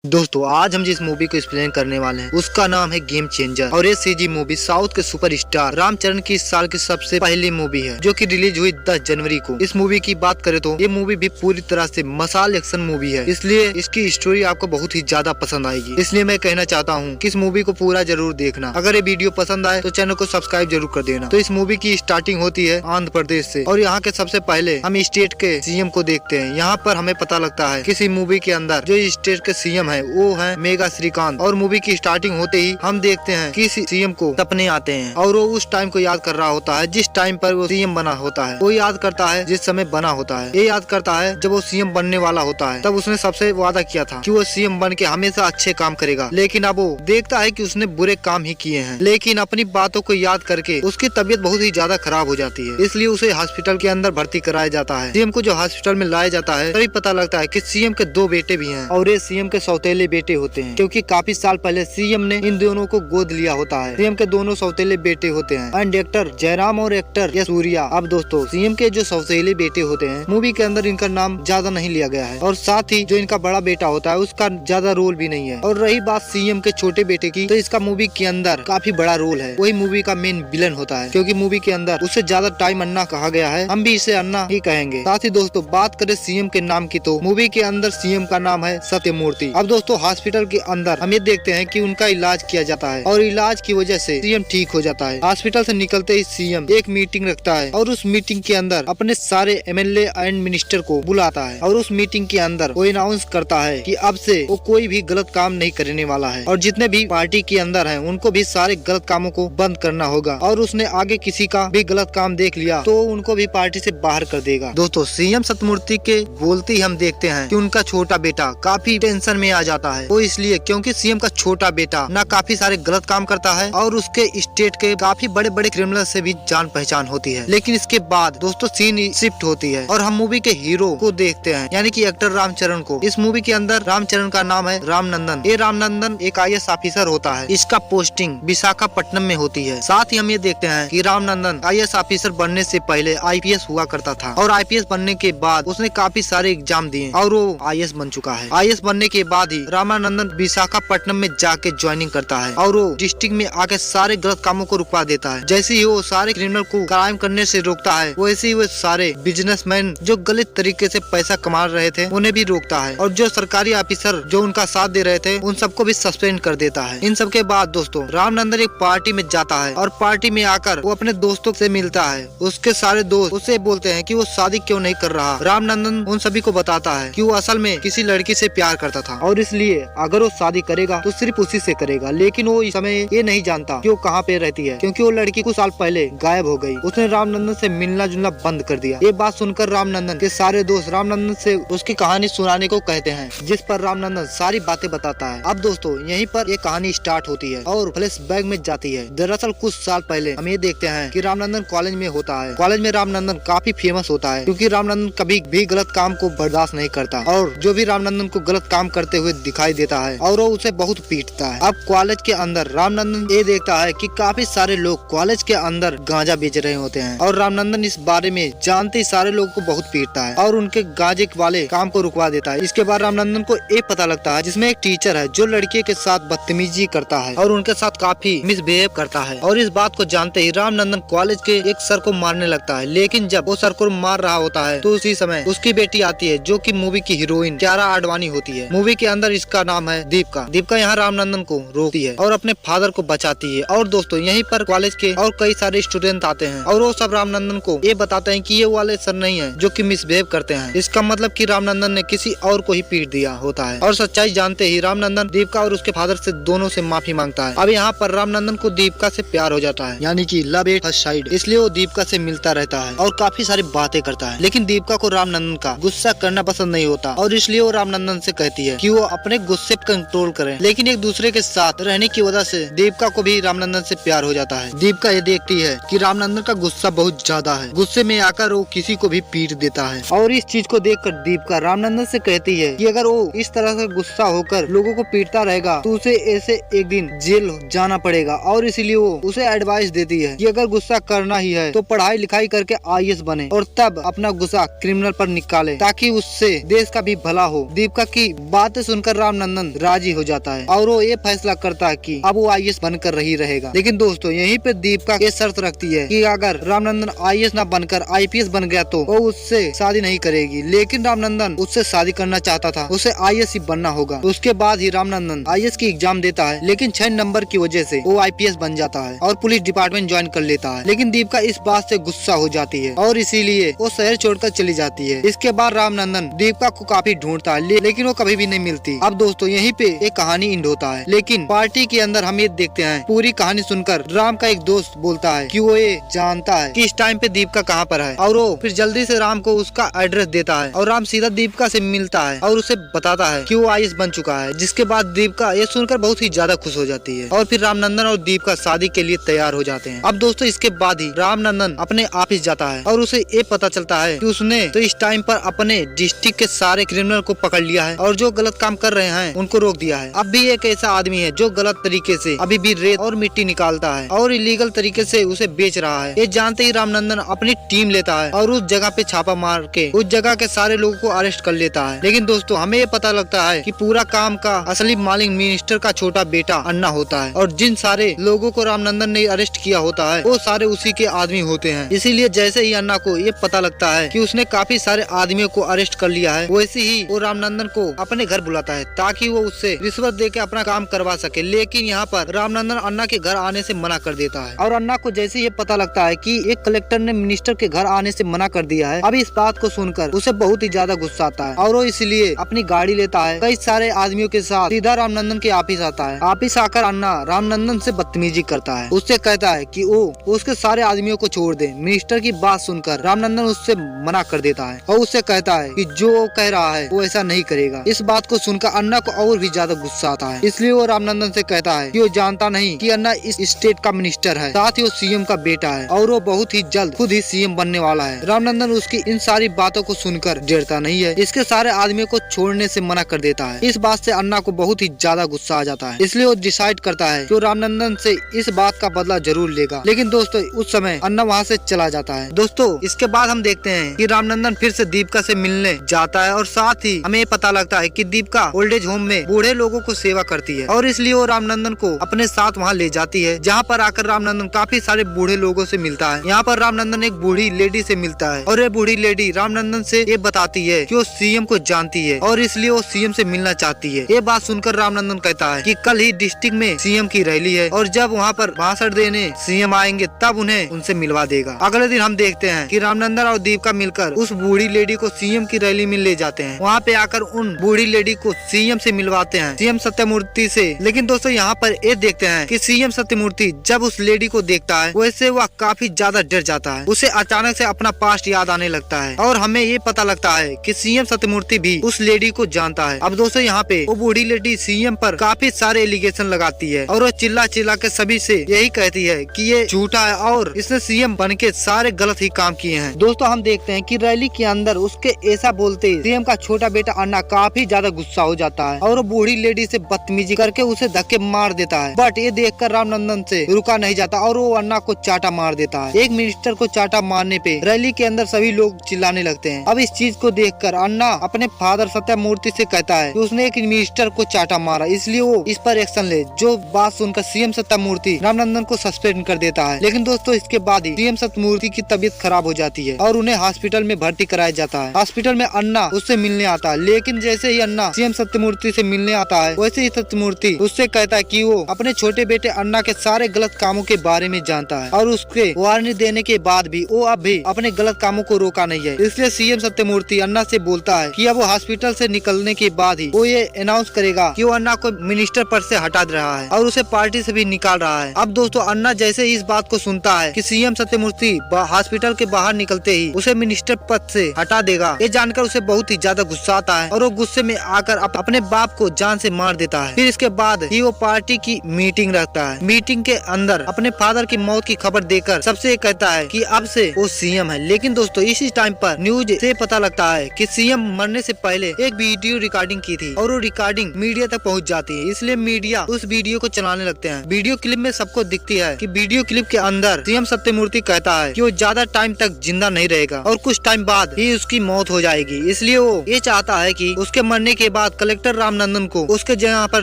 दोस्तों आज हम जिस मूवी को एक्सप्लेन करने वाले हैं उसका नाम है गेम चेंजर और ये सीजी मूवी साउथ के सुपरस्टार रामचरण की इस साल की सबसे पहली मूवी है जो कि रिलीज हुई 10 जनवरी को। इस मूवी की बात करें तो ये मूवी भी पूरी तरह से मसाल एक्शन मूवी है, इसलिए इसकी स्टोरी आपको बहुत ही ज्यादा पसंद आएगी। इसलिए मैं कहना चाहता हूँ कि इस मूवी को पूरा जरूर देखना। अगर ये वीडियो पसंद आए तो चैनल को सब्सक्राइब जरूर कर देना। तो इस मूवी की स्टार्टिंग होती है आंध्र प्रदेश से और यहाँ के सबसे पहले हम स्टेट के सीएम को देखते हैं। यहाँ पर हमें पता लगता है किसी मूवी के अंदर जो स्टेट के सीएम है वो है मेगा श्रीकांत। और मूवी की स्टार्टिंग होते ही हम देखते हैं कि सीएम को सपने आते हैं और वो उस टाइम को याद कर रहा होता है जिस टाइम पर वो सीएम बना होता है। वो याद करता है जिस समय बना होता है, ये याद करता है जब वो सीएम बनने वाला होता है। तब उसने सबसे वादा किया था कि वो सीएम बन के हमेशा अच्छे काम करेगा, लेकिन अब वो देखता है कि उसने बुरे काम ही किए हैं। लेकिन अपनी बातों को याद करके उसकी तबीयत बहुत ही ज्यादा खराब हो जाती है, इसलिए उसे हॉस्पिटल के अंदर भर्ती कराया जाता है। सीएम को जो हॉस्पिटल में लाया जाता है तभी पता लगता है कि सीएम के 2 बेटे भी हैं और ये सीएम के सौतेले बेटे होते हैं, क्योंकि काफी साल पहले सीएम ने इन दोनों को गोद लिया होता है। सीएम के दोनों सौतेले बेटे होते हैं एंड एक्टर जयराम और एक्टर यश सूर्या। अब दोस्तों सीएम के जो सौतेले बेटे होते हैं मूवी के अंदर इनका नाम ज्यादा नहीं लिया गया है और साथ ही जो इनका बड़ा बेटा होता है उसका ज्यादा रोल भी नहीं है। और रही बात सीएम के छोटे बेटे की, तो इसका मूवी के अंदर काफी बड़ा रोल है। वही मूवी का मेन विलन होता है, क्योंकि मूवी के अंदर उससे ज्यादा टाइम अन्ना कहा गया है, हम भी इसे अन्ना ही कहेंगे। साथ ही दोस्तों बात करें सीएम के नाम की, तो मूवी के अंदर सीएम का नाम है सत्यमूर्ति। अब दोस्तों हॉस्पिटल के अंदर हम ये देखते हैं कि उनका इलाज किया जाता है और इलाज की वजह से सीएम ठीक हो जाता है। हॉस्पिटल से निकलते ही सीएम एक मीटिंग रखता है और उस मीटिंग के अंदर अपने सारे एमएलए एंड मिनिस्टर को बुलाता है और उस मीटिंग के अंदर वो अनाउंस करता है कि अब से वो कोई भी गलत काम नहीं करने वाला है और जितने भी पार्टी के अंदर हैं उनको भी सारे गलत कामों को बंद करना होगा और उसने आगे किसी का भी गलत काम देख लिया तो उनको भी पार्टी से बाहर कर देगा। दोस्तों सीएम सत्यमूर्ति के बोलते ही हम देखते हैं कि उनका छोटा बेटा काफी टेंशन में आ जाता है। वो इसलिए क्योंकि सीएम का छोटा बेटा ना काफी सारे गलत काम करता है और उसके स्टेट के काफी बड़े बड़े क्रिमिनल से भी जान पहचान होती है। लेकिन इसके बाद दोस्तों सीन शिफ्ट होती है और हम मूवी के हीरो को देखते हैं, यानी कि एक्टर रामचरण को। इस मूवी के अंदर रामचरण का नाम है रामनंदन। ये रामनंदन एक आईएएस ऑफिसर होता है, इसका पोस्टिंग विशाखापट्टनम में होती है। साथ ही हम ये देखते हैं कि रामनंदन आईएएस ऑफिसर बनने से पहले आईपीएस हुआ करता था और आईपीएस बनने के बाद उसने काफी सारे एग्जाम दिए और वो आईएएस बन चुका है। आईएएस बनने के बाद ही रामानंदन विशाखापट्टनम में जाके ज्वाइनिंग करता है और वो डिस्ट्रिक्ट में आके सारे गलत कामों को रुकवा देता है। जैसे ही वो सारे क्रिमिनल को क्राइम करने से रोकता है, वैसे ही वो सारे बिजनेसमैन जो गलत तरीके से पैसा कमा रहे थे उन्हें भी रोकता है और जो सरकारी ऑफिसर जो उनका साथ दे रहे थे उन सबको भी सस्पेंड कर देता है। इन सब के बाद दोस्तों रामनंदन एक पार्टी में जाता है और पार्टी में आकर वो अपने दोस्तों से मिलता है। उसके सारे दोस्त उससे बोलते हैं कि वो शादी क्यों नहीं कर रहा। रामनंदन उन सभी को बताता है कि वो असल में किसी लड़की से प्यार करता था और इसलिए अगर वो शादी करेगा तो सिर्फ उसी से करेगा। लेकिन वो इस समय ये नहीं जानता कि वो कहाँ पे रहती है, क्योंकि वो लड़की कुछ साल पहले गायब हो गई। उसने रामनंदन से मिलना जुलना बंद कर दिया। ये बात सुनकर रामनंदन के सारे दोस्त रामनंदन से उसकी कहानी सुनाने को कहते हैं, जिस पर रामनंदन सारी बातें बताता है। अब दोस्तों यहीं पर ये कहानी स्टार्ट होती है और फ्लैशबैक में जाती है। दरअसल कुछ साल पहले हम ये देखते हैं कि रामनंदन कॉलेज में होता है। कॉलेज में रामनंदन काफी फेमस होता है, क्योंकि रामनंदन कभी भी गलत काम को बर्दाश्त नहीं करता और जो भी रामनंदन को गलत काम करते हुए दिखाई देता है और वो उसे बहुत पीटता है। अब कॉलेज के अंदर रामनंदन ये देखता है कि काफी सारे लोग कॉलेज के अंदर गांजा बेच रहे होते हैं और रामनंदन इस बारे में जानते ही सारे लोगों को बहुत पीटता है और उनके गांजे वाले काम को रुकवा देता है। इसके बाद रामनंदन को ये पता लगता है जिसमें एक टीचर है जो लड़के के साथ बदतमीजी करता है और उनके साथ काफी मिसबिहेव करता है और इस बात को जानते ही रामनंदन कॉलेज के एक सर को मारने लगता है। लेकिन जब वो सर को मार रहा होता है तो उसी समय उसकी बेटी आती है जो कि मूवी की हीरोइन कियारा आडवाणी होती है। मूवी के अंदर इसका नाम है दीपिका। दीपिका यहाँ रामनंदन को रोकती है और अपने फादर को बचाती है। और दोस्तों यहीं पर कॉलेज के और कई सारे स्टूडेंट आते हैं और वो सब रामनंदन को ये बताते हैं कि ये वाले सर नहीं है जो कि मिसबिहेव करते हैं। इसका मतलब कि रामनंदन ने किसी और को ही पीट दिया होता है और सच्चाई जानते ही रामनंदन दीपिका और उसके फादर से दोनों से माफी मांगता है। अब यहाँ पर रामनंदन को दीपिका से प्यार हो जाता है, यानी कि लव एट फर्स्ट साइट। इसलिए वो दीपिका से मिलता रहता है और काफी सारी बातें करता है। लेकिन दीपिका को रामनंदन का गुस्सा करना पसंद नहीं होता और इसलिए वो रामनंदन से कहती है कि वो अपने गुस्से पर कंट्रोल करें। लेकिन एक दूसरे के साथ रहने की वजह से दीपिका को भी रामनंदन से प्यार हो जाता है। दीपिका ये देखती है कि रामनंदन का गुस्सा बहुत ज्यादा है, गुस्से में आकर वो किसी को भी पीट देता है और इस चीज को देखकर दीपिका रामनंदन से कहती है कि अगर वो इस तरह से गुस्सा होकर लोगों को पीटता रहेगा तो उसे ऐसे एक दिन जेल जाना पड़ेगा और इसीलिए वो उसे एडवाइस देती है कि अगर गुस्सा करना ही है तो पढ़ाई लिखाई करके आईएएस बने और तब अपना गुस्सा क्रिमिनल पर निकाले ताकि उससे देश का भी भला हो। दीपिका की बात सुनकर रामनंदन राजी हो जाता है और वो ये फैसला करता है कि अब वो IAS बनकर ही रहेगा। लेकिन दोस्तों यहीं पे दीपिका ये शर्त रखती है कि अगर रामनंदन IAS ना बनकर IPS बन गया तो वो उससे शादी नहीं करेगी। लेकिन रामनंदन उससे शादी करना चाहता था, उसे IAS ही बनना होगा। उसके बाद ही रामनंदन IAS की एग्जाम देता है, लेकिन 6 नंबर की वजह से वो IPS बन जाता है और पुलिस डिपार्टमेंट ज्वाइन कर लेता है। लेकिन दीपिका इस बात से गुस्सा हो जाती है और इसीलिए वो शहर छोड़कर चली जाती है। इसके बाद रामनंदन दीपिका को काफी ढूंढता है, लेकिन वो कभी भी नहीं मिलती। अब दोस्तों यहीं पे एक कहानी एंड होता है। लेकिन पार्टी के अंदर हम ये देखते हैं, पूरी कहानी सुनकर राम का एक दोस्त बोलता है कि वो ये जानता है कि इस टाइम पे दीपिका कहाँ पर है और वो फिर जल्दी से राम को उसका एड्रेस देता है और राम सीधा दीपिका से मिलता है और उसे बताता है कि वो IAS बन चुका है। जिसके बाद दीपिका ये सुनकर बहुत ही ज्यादा खुश हो जाती है और फिर रामनंदन और दीपिका शादी के लिए तैयार हो जाते हैं। अब दोस्तों इसके बाद ही रामनंदन अपने ऑफिस जाता है और उसे ये पता चलता है कि उसने तो इस टाइम पर अपने डिस्ट्रिक्ट के सारे क्रिमिनल को पकड़ लिया है और जो गलत काम कर रहे हैं उनको रोक दिया है। अब भी एक ऐसा आदमी है जो गलत तरीके से अभी भी रेत और मिट्टी निकालता है और इलीगल तरीके से उसे बेच रहा है। ये जानते ही रामनंदन अपनी टीम लेता है और उस जगह पे छापा मार के उस जगह के सारे लोगों को अरेस्ट कर लेता है। लेकिन दोस्तों हमें ये पता लगता है कि पूरा काम का असली मालिक मिनिस्टर का छोटा बेटा अन्ना होता है और जिन सारे लोगों को रामनंदन ने अरेस्ट किया होता है वो सारे उसी के आदमी होते हैं। इसीलिए जैसे ही अन्ना को ये पता लगता है कि उसने काफी सारे आदमियों को अरेस्ट कर लिया है, वैसे ही वो रामनंदन को अपने घर बुलाता है ताकि वो उससे रिश्वत देके अपना काम करवा सके। लेकिन यहाँ पर रामनंदन अन्ना के घर आने से मना कर देता है और अन्ना को जैसे ये पता लगता है कि एक कलेक्टर ने मिनिस्टर के घर आने से मना कर दिया है, अभी इस बात को सुनकर उसे बहुत ही ज्यादा गुस्सा आता है और वो इसलिए अपनी गाड़ी लेता है, कई सारे आदमियों के साथ सीधा रामनंदन के ऑफिस आता है। ऑफिस आकर अन्ना रामनंदन से बदतमीजी करता है, उससे कहता है कि वो उसके सारे आदमियों को छोड़ दे। मिनिस्टर की बात सुनकर रामनंदन उससे मना कर देता है और उससे कहता है कि जो वो कह रहा है वो ऐसा नहीं करेगा। इस बात को सुनकर अन्ना को और भी ज्यादा गुस्सा आता है, इसलिए वो रामनंदन से कहता है कि वो जानता नहीं कि अन्ना इस स्टेट का मिनिस्टर है, साथ ही वो CM का बेटा है और वो बहुत ही जल्द खुद ही CM बनने वाला है। रामनंदन उसकी इन सारी बातों को सुनकर डरता नहीं है, इसके सारे आदमियों को छोड़ने से मना कर देता है। इस बात से अन्ना को बहुत ही ज्यादा गुस्सा आ जाता है, इसलिए वो डिसाइड करता है कि वो रामनंदन से इस बात का बदला जरूर लेगा। लेकिन दोस्तों उस समय अन्ना वहाँ से चला जाता है। दोस्तों इसके बाद हम देखते हैं कि रामनंदन फिर से दीपिका से मिलने जाता है और साथ ही हमें पता लगता है कि दीपिका ओल्ड एज होम में बूढ़े लोगों को सेवा करती है और इसलिए वो रामनंदन को अपने साथ वहाँ ले जाती है, जहाँ पर आकर रामनंदन काफी सारे बूढ़े लोगों से मिलता है। यहाँ पर रामनंदन एक बूढ़ी लेडी से मिलता है और ये बूढ़ी लेडी रामनंदन से ये बताती है कि वो CM को जानती है और इसलिए वो CM से मिलना चाहती है। ये बात सुनकर रामनंदन कहता है कि कल ही डिस्ट्रिक्ट में CM की रैली है और जब वहाँ पर भाषण देने CM आएंगे तब उन्हें उनसे मिलवा देगा। अगले दिन हम देखते हैं कि रामनंदन और दीपिका मिलकर उस बूढ़ी लेडी को CM की रैली में ले जाते हैं। वहाँ पे आकर उन बूढ़ी लेडी को CM से मिलवाते हैं, CM सत्यमूर्ति से। लेकिन दोस्तों यहाँ पर ये देखते हैं कि CM सत्यमूर्ति जब उस लेडी को देखता है वैसे वह काफी ज्यादा डर जाता है, उसे अचानक से अपना पास्ट याद आने लगता है और हमें ये पता लगता है कि CM सत्यमूर्ति भी उस लेडी को जानता है। अब दोस्तों यहाँ पे वो बूढ़ी लेडी CM पर काफी सारे एलिगेशन लगाती है और वो चिल्ला चिल्ला के सभी से यही कहती है कि ये झूठा है और इसने CM बन के सारे गलत ही काम किए हैं। दोस्तों हम देखते हैं कि रैली के अंदर उसके ऐसा बोलते CM का छोटा बेटा अन्ना काफी ज्यादा गुस्सा हो जाता है और वो बूढ़ी लेडी से बदतमीजी करके उसे धक्के मार देता है। बट ये देखकर रामनंदन से रुका नहीं जाता और वो अन्ना को चाटा मार देता है। एक मिनिस्टर को चाटा मारने पे रैली के अंदर सभी लोग चिल्लाने लगते हैं। अब इस चीज को देखकर अन्ना अपने फादर सत्यमूर्ति से कहता है कि उसने एक मिनिस्टर को चाटा मारा, इसलिए वो इस पर एक्शन ले। जो बात सुनकर CM सत्यमूर्ति रामनंदन को सस्पेंड कर देता है। लेकिन दोस्तों इसके बाद ही CM सत्यमूर्ति की तबीयत खराब हो जाती है और उन्हें हॉस्पिटल में भर्ती कराया जाता है। हॉस्पिटल में अन्ना उससे मिलने आता है, लेकिन जैसे ही अन्ना CM सत्यमूर्ति से मिलने आता है वैसे ही सत्यमूर्ति उससे कहता है कि वो अपने छोटे बेटे अन्ना के सारे गलत कामों के बारे में जानता है और उसके वार्निंग देने के बाद भी वो अब भी अपने गलत कामों को रोका नहीं है। इसलिए CM सत्यमूर्ति अन्ना से बोलता है कि अब वो हॉस्पिटल से निकलने के बाद ही वो ये अनाउंस करेगा कि वो अन्ना को मिनिस्टर पद से हटा रहा है और उसे पार्टी से भी निकाल रहा है। अब दोस्तों अन्ना जैसे ही इस बात को सुनता है कि CM सत्यमूर्ति हॉस्पिटल के बाहर निकलते ही उसे मिनिस्टर पद से हटा देगा, ये जानकर उसे बहुत ही ज्यादा गुस्सा आता है और वो गुस्से में आकर अपने बाप को जान से मार देता है। फिर इसके बाद ही वो पार्टी की मीटिंग रखता है। मीटिंग के अंदर अपने फादर की मौत की खबर देकर सबसे कहता है कि अब से वो CM है। लेकिन दोस्तों इसी टाइम पर न्यूज से पता लगता है कि CM मरने से पहले एक वीडियो रिकॉर्डिंग की थी और वो रिकॉर्डिंग मीडिया तक पहुंच जाती है, इसलिए मीडिया उस वीडियो को चलाने लगते हैं। वीडियो क्लिप में सबको दिखती है कि वीडियो क्लिप के अंदर CM सत्यमूर्ति कहता है कि वो ज्यादा टाइम तक जिंदा नहीं रहेगा और कुछ टाइम बाद ही उसकी मौत हो जाएगी, इसलिए वो ये चाहता है कि उसके मरने के बाद कलेक्टर रामनंदन को उसके जगह पर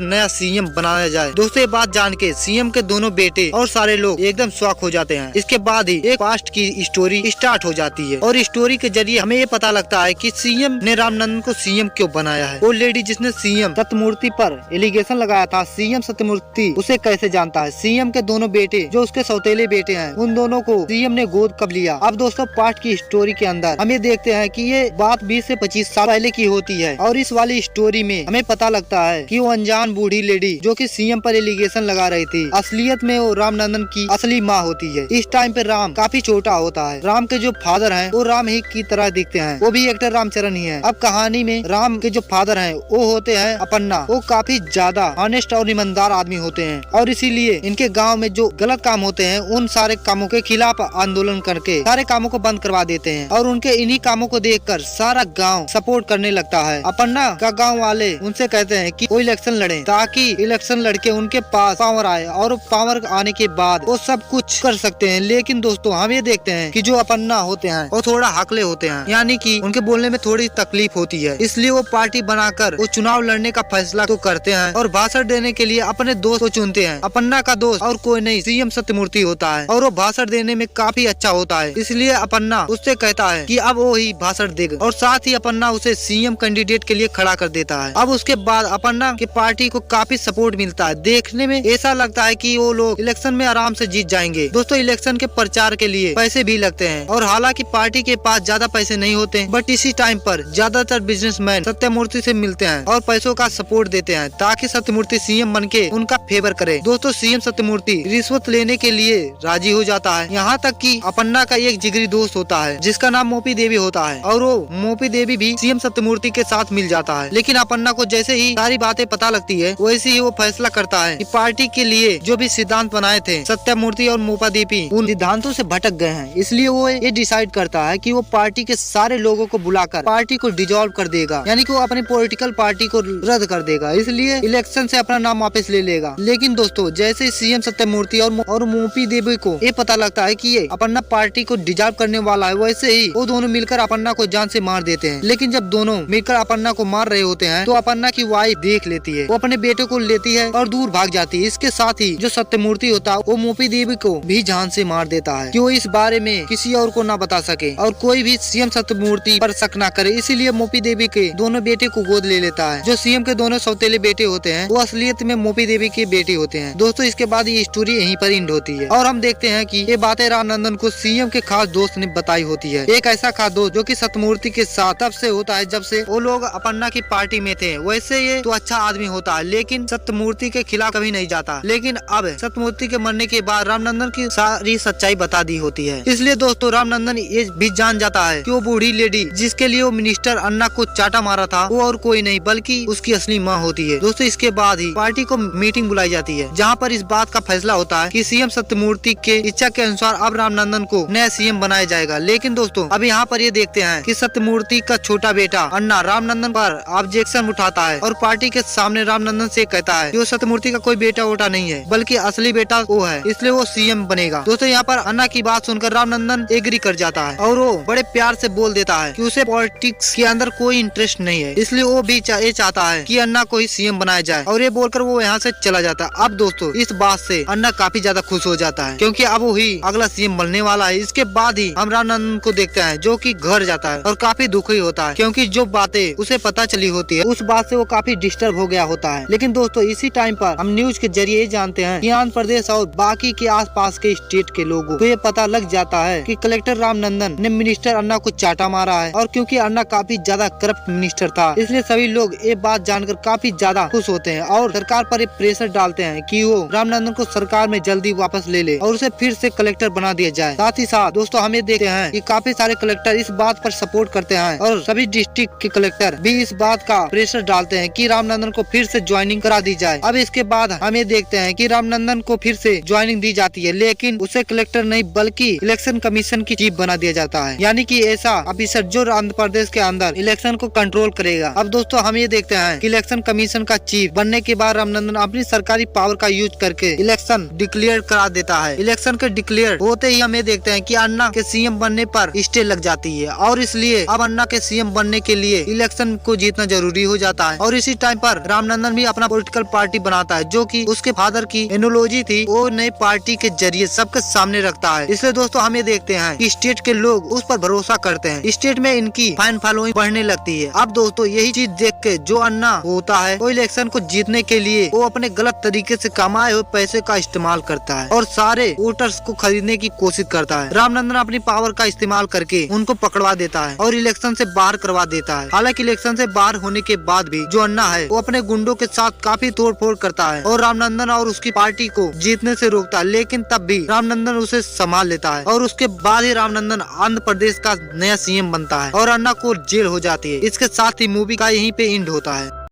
नया सीएम बनाया जाए। दोस्तों ये बात जान के सीएम के दोनों बेटे और सारे लोग एकदम शॉक हो जाते हैं। इसके बाद ही एक पास्ट की स्टोरी स्टार्ट हो जाती है और स्टोरी के जरिए हमें ये पता लगता है कि सीएम ने रामनंदन को सीएम क्यों बनाया है। वो लेडी जिसने सीएम सत्यमूर्ति पर एलिगेशन लगाया था, सीएम सत्यमूर्ति उसे कैसे जानता है। सीएम के दोनों बेटे जो उसके सौतेले बेटे हैं, उन दोनों को सीएम ने गोद कब लिया। अब दोस्तों पार्ट की स्टोरी के अंदर हम ये देखते हैं कि ये बात 20 से 25 साल पहले की होती है और इस वाली स्टोरी में हमें पता लगता है कि वो अनजान बूढ़ी लेडी जो कि सीएम पर एलिगेशन लगा रही थी, असलियत में वो रामनंदन की असली माँ होती है। इस टाइम पे राम काफी छोटा होता है। राम के जो फादर हैं वो राम ही की तरह दिखते हैं, वो भी एक्टर रामचरण ही है। अब कहानी में राम के जो फादर हैं वो होते हैं अपन्ना। वो काफी ज्यादा ऑनेस्ट और ईमानदार आदमी होते हैं और इसीलिए इनके गांव में जो गलत काम होते हैं उन सारे कामों के खिलाफ आंदोलन करके सारे कामों को बंद करवा देते हैं और उनके इन्हीं कामों को देखकर सारा गांव सपोर्ट करने लगता है। अपन्ना का गांव वाले उनसे कहते हैं कि वो इलेक्शन लड़े ताकि इलेक्शन लड़के उनके पास पावर आए और पावर आने के बाद वो सब कुछ कर सकते हैं। लेकिन दोस्तों हम ये देखते हैं कि जो अपन्ना होते हैं वो थोड़ा हकले होते हैं, यानी कि उनके बोलने में थोड़ी तकलीफ होती है। इसलिए वो पार्टी बनाकर वो चुनाव लड़ने का फैसला तो करते हैं और भाषण देने के लिए अपने दोस्त को चुनते हैं। अपन्ना का दोस्त और कोई नहीं सीएम सत्यमूर्ति होता है और वो भाषण देने में काफी अच्छा होता है। इसलिए अपन्ना उससे कहता है कि अब वो ही भाषण देगा और साथ ही अपन्ना उसे सीएम कैंडिडेट के लिए खड़ा कर देता है। अब उसके बाद अपन्ना की पार्टी को काफी सपोर्ट मिलता है। देखने में ऐसा लगता है कि वो लोग इलेक्शन में आराम से जीत जाएंगे। दोस्तों इलेक्शन के प्रचार के लिए पैसे भी लगते हैं और हालांकि पार्टी के पास ज्यादा पैसे नहीं होते, बट इसी टाइम पर ज्यादातर बिजनेसमैन सत्यमूर्ति से मिलते हैं और पैसों का सपोर्ट देते हैं ताकि सत्यमूर्ति सीएम बन के उनका फेवर करे। दोस्तों सीएम सत्यमूर्ति रिश्वत लेने के लिए राजी हो जाता है। यहाँ तक कि अपन्ना का एक जिगरी दोस्त होता है जिसका नाम मोपी देवी होता है और वो मोपी देवी भी सीएम सत्यमूर्ति के साथ मिल जाता है। लेकिन अपन्ना को जैसे ही सारी बातें पता लगती है वैसे ही वो फैसला करता है कि पार्टी के लिए जो भी सिद्धांत बनाए थे सत्यमूर्ति और मोपा देवी उन सिद्धांतों से भटक गए हैं। इसलिए वो ये डिसाइड करता है कि वो पार्टी के सारे लोगों को बुलाकर पार्टी को डिसॉल्व कर देगा, यानी कि वो अपनी पॉलिटिकल पार्टी को रद्द कर देगा। इसलिए इलेक्शन से अपना नाम वापस ले लेगा। लेकिन दोस्तों जैसे सीएम सत्यमूर्ति और मोपी देवी को ये पता लगता है कि ये अपन्ना पार्टी को डिसॉल्व करने वाला है, वैसे ही वो दोनों मिलकर अपन्ना को जान से मार देते हैं। लेकिन जब दोनों मिलकर अपन्ना को मार रहे होते हैं तो अपन्ना की वाइफ देख लेती है, वो अपने बेटे को लेती है और दूर भाग जाती है। इसके साथ ही जो सत्यमूर्ति होता है वो मोपी देवी को भी जान से मार देता है कि वो इस बारे में किसी और को ना बता सके और कोई भी सीएम सत्यमूर्ति पर शक ना करे। इसीलिए मोपी देवी के दोनों बेटे को गोद ले लेता है। जो सीएम के दोनों सौतेले बेटे होते हैं वो असलियत में मोपी देवी के बेटे होते हैं। दोस्तों इसके बाद ये स्टोरी यहीं पर एंड होती है और हम देखते हैं कि ये बातें रामनंदन को सीएम के खास दोस्त ने बताई होती है। एक ऐसा खास दोस्त जो कि सत्यमूर्ति के साथ तब से होता है जब से वो लोग अपन्ना की पार्टी में थे। वैसे ये तो अच्छा आदमी होता है लेकिन सत्यमूर्ति के खिलाफ कभी नहीं जाता। लेकिन अब सत्यमूर्ति के मरने के बाद रामनंदन की सारी सच्चाई बता दी होती है। इसलिए दोस्तों रामनंदन ये भी जान जाता है कि वो बूढ़ी लेडी जिसके लिए वो मिनिस्टर अन्ना को चाटा मारा था वो और कोई नहीं बल्कि उसकी असली माँ होती है। दोस्तों इसके बाद ही पार्टी को मीटिंग बुलाई जाती है जहाँ पर इस बात का फैसला होता है कि सीएम सत्यमूर्ति के इच्छा के अनुसार अब रामनंदन को नया सीएम बनाया जाएगा। लेकिन दोस्तों अब यहाँ पर ये देखते हैं कि सत्यमूर्ति का छोटा बेटा अन्ना रामनंदन पर ऑब्जेक्शन उठाता है और पार्टी के सामने रामनंदन से कहता है कि वो सत्यमूर्ति का कोई बेटा वोटा नहीं है बल्कि असली बेटा वो है, इसलिए वो सीएम बनेगा। दोस्तों यहाँ पर अन्ना की बात सुनकर रामनंदन एग्री कर जाता है और वो बड़े प्यार से बोल देता है कि उसे पॉलिटिक्स के अंदर कोई इंटरेस्ट नहीं है, इसलिए वो भी ये चाहता है कि अन्ना को ही सीएम बनाया जाए और ये बोलकर वो यहाँ से चला जाता है। अब दोस्तों इस बात से अन्ना काफी ज्यादा खुश हो जाता है क्योंकि अब वो ही अगला सीएम बनने वाला है। इसके बाद ही हम रामनंदन को देखते हैं जो कि घर जाता है और काफी दुखी होता है क्योंकि जो बातें उसे पता चली होती है उस बात से वो काफी डिस्टर्ब हो गया होता है। लेकिन दोस्तों इसी टाइम पर हम न्यूज के जरिए जानते हैं कि आंध्र प्रदेश और बाकी के आसपास के स्टेट के लोगों को ये पता लग जाता है कि कलेक्टर रामनंदन ने मिनिस्टर अन्ना को चाटा मारा है और क्योंकि अन्ना काफी ज्यादा करप्ट मिनिस्टर था इसलिए सभी लोग ये बात जानकर काफी ज्यादा खुश होते हैं और सरकार पर प्रेशर डालते हैं कि वो रामनंदन को सरकार में जल्दी वापस ले ले और उसे फिर से कलेक्टर बना दिया जाए। साथ ही साथ दोस्तों हमें देखते हैं कि काफी सारे कलेक्टर इस बात पर सपोर्ट करते हैं और सभी डिस्ट्रिक्ट के कलेक्टर भी इस बात का प्रेशर डालते हैं कि रामनंदन को फिर से ज्वाइनिंग करा दी जाए। अब इसके बाद हमें देखते हैं कि रामनंदन को फिर से ज्वाइनिंग दी जाती है लेकिन उसे कलेक्टर नहीं बल्कि इलेक्शन कमीशन की चीफ बना दिया जाता है, यानी कि ऐसा ऑफिसर जो आंध्र प्रदेश के अंदर इलेक्शन को कंट्रोल करेगा। अब दोस्तों हम ये देखते हैं कि इलेक्शन कमीशन का चीफ बनने के बाद रामनंदन अपनी सरकारी पावर का यूज करके इलेक्शन डिक्लेयर करा देता है। इलेक्शन के डिक्लेयर होते ही हमें देखते हैं कि अन्ना के सीएम बनने पर स्टे लग जाती है और इसलिए अब अन्ना के सीएम बनने के लिए इलेक्शन को जीतना जरूरी जरूरी हो जाता है। और इसी टाइम पर रामनंदन भी अपना पॉलिटिकल पार्टी बनाता है, जो कि उसके फादर की एनोलॉजी थी, वो नई पार्टी के जरिए सबके सामने रखता है। इसलिए दोस्तों हम ये देखते हैं कि स्टेट के लोग उस पर भरोसा करते हैं, स्टेट में इनकी फैन फॉलोइंग बढ़ने लगती है। अब दोस्तों यही चीज देख के जो अन्ना होता है, वो इलेक्शन को जीतने के लिए वो अपने गलत तरीके से कमाए हुए पैसे का इस्तेमाल करता है और सारे वोटर्स को खरीदने की कोशिश करता है। रामनंदन अपनी पावर का इस्तेमाल करके उनको पकड़वा देता है और इलेक्शन से बाहर करवा देता है। हालांकि इलेक्शन से बाहर होने के बाद भी जो अन्ना है वो अपने गुंडों के साथ काफी तोड़फोड़ करता है और रामनंदन और उसकी पार्टी को जीतने से रोकता है, लेकिन तब भी रामनंदन उसे संभाल लेता है और उसके बाद ही रामनंदन आंध्र प्रदेश का नया सीएम बनता है और अन्ना को जेल हो जाती है। इसके साथ ही मूवी का यहीं पे एंड होता है।